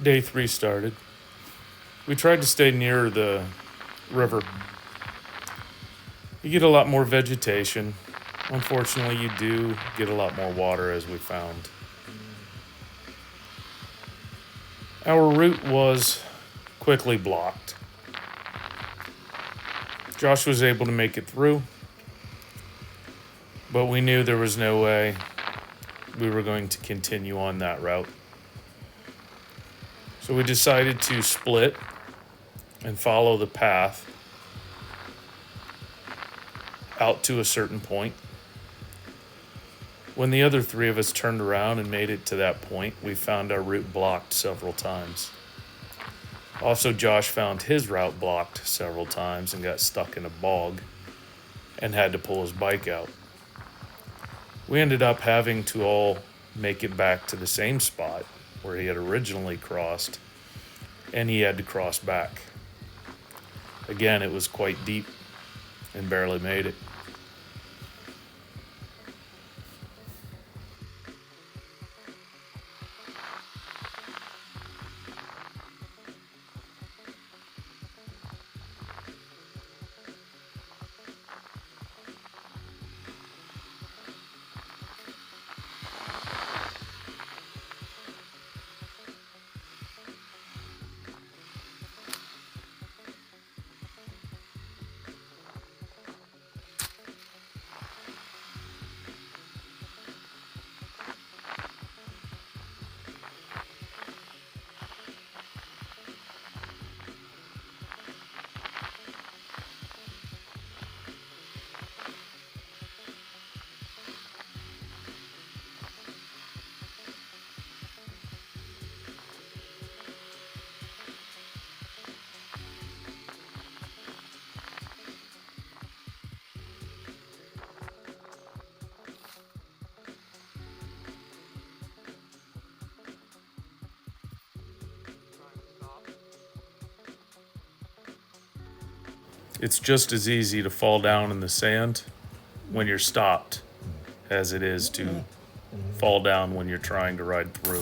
Day 3 started. We tried to stay near the river. You get a lot more vegetation. Unfortunately, you do get a lot more water, as we found. Our route was quickly blocked. Josh was able to make it through, but we knew there was no way we were going to continue on that route. So we decided to split and follow the path out to a certain point. When the other three of us turned around and made it to that point, we found our route blocked several times. Also, Josh found his route blocked several times and got stuck in a bog and had to pull his bike out. We ended up having to all make it back to the same spot where he had originally crossed, and he had to cross back. Again, it was quite deep and barely made it. It's just as easy to fall down in the sand when you're stopped as it is to fall down when you're trying to ride through.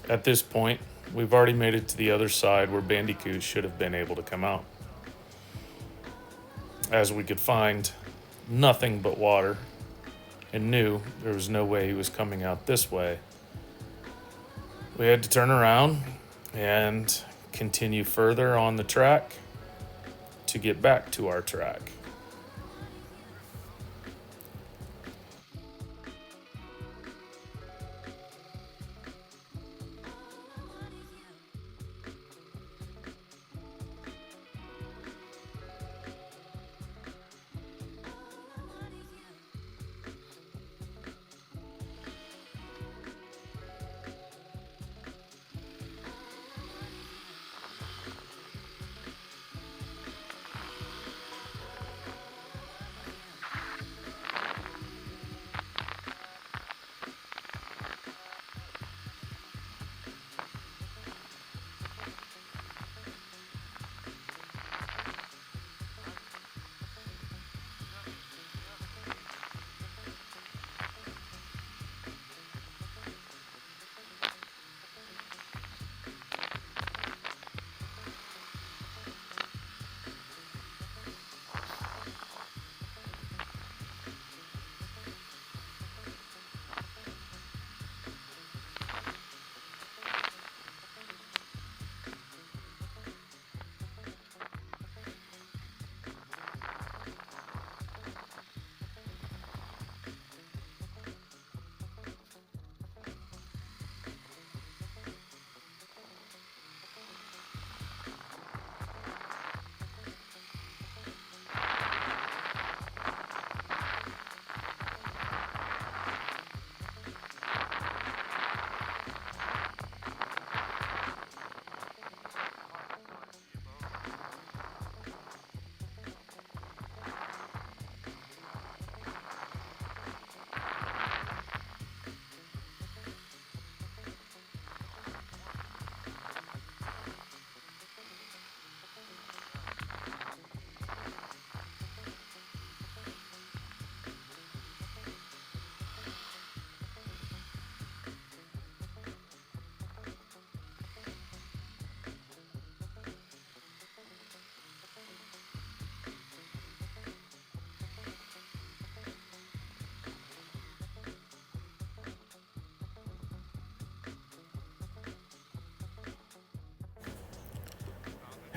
At this point, we've already made it to the other side where Bandicoot should have been able to come out, as we could find nothing but water and knew there was no way he was coming out this way. We had to turn around and continue further on the track to get back to our track.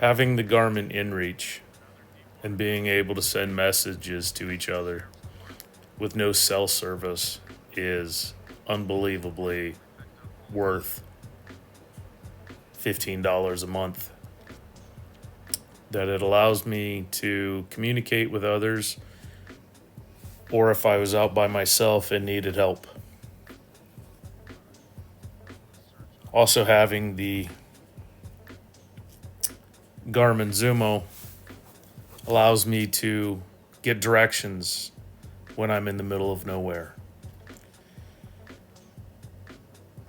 Having the Garmin inReach and being able to send messages to each other with no cell service is unbelievably worth $15 a month. That it allows me to communicate with others, or if I was out by myself and needed help. Also, having the Garmin Zumo allows me to get directions when I'm in the middle of nowhere.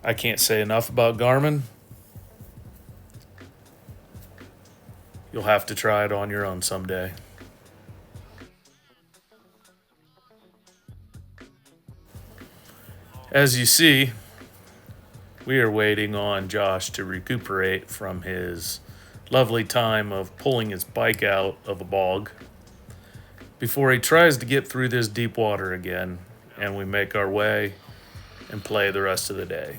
I can't say enough about Garmin. You'll have to try it on your own someday. As you see, we are waiting on Josh to recuperate from his lovely time of pulling his bike out of a bog before he tries to get through this deep water again, and we make our way and play the rest of the day.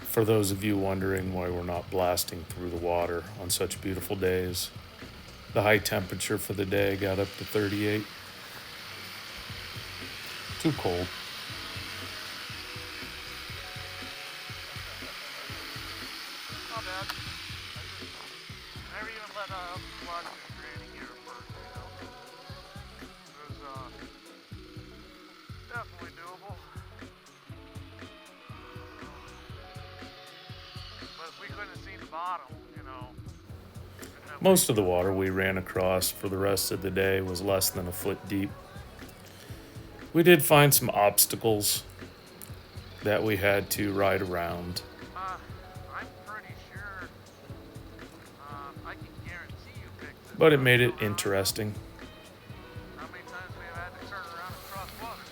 For those of you wondering why we're not blasting through the water on such beautiful days, the high temperature for the day got up to 38. Too cold. Not bad. I never even let watch the training here first, you know. It was definitely doable. But if we couldn't have seen the bottom, you know. Most of the water we ran across for the rest of the day was less than a foot deep. We did find some obstacles that we had to ride around. I'm pretty sure I can guarantee you picked it. But it made it interesting. How many times we have had to turn around and cross water?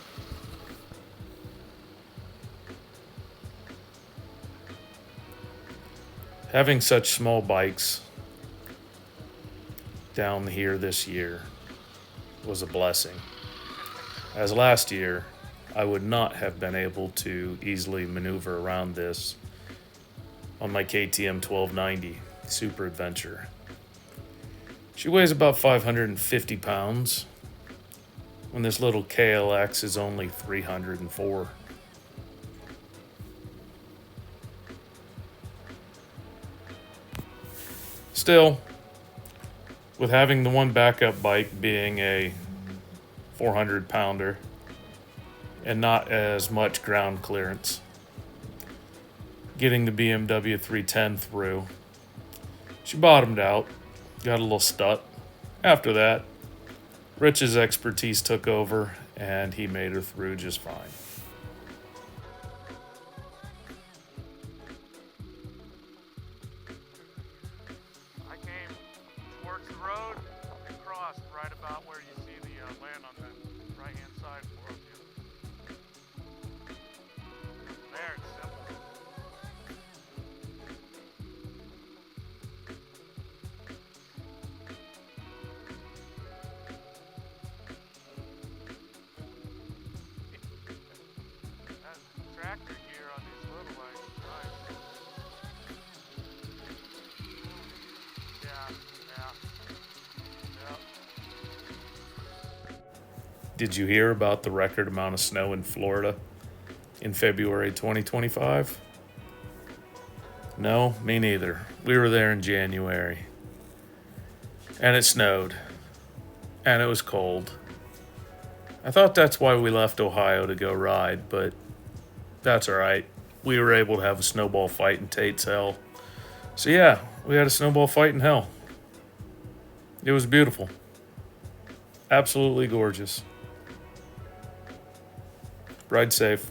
Having such small bikes down here this year was a blessing. As last year, I would not have been able to easily maneuver around this on my KTM 1290 Super Adventure. She weighs about 550 pounds, when this little KLX is only 304. Still, with having the one backup bike being a 400 pounder and not as much ground clearance, getting the BMW 310 through, she bottomed out, got a little stuck. After that, Rich's expertise took over and he made her through just fine. I came towards the road and crossed right about where you see the land on the right-hand side for you. There, it's simple. That tractor gear on these little bikes is nice. Yeah. Did you hear about the record amount of snow in Florida in February 2025? No, me neither. We were there in January. And it snowed. And it was cold. I thought that's why we left Ohio to go ride, but that's all right. We were able to have a snowball fight in TATE'S Hell. So yeah, we had a snowball fight in hell. It was beautiful. Absolutely gorgeous. Ride safe.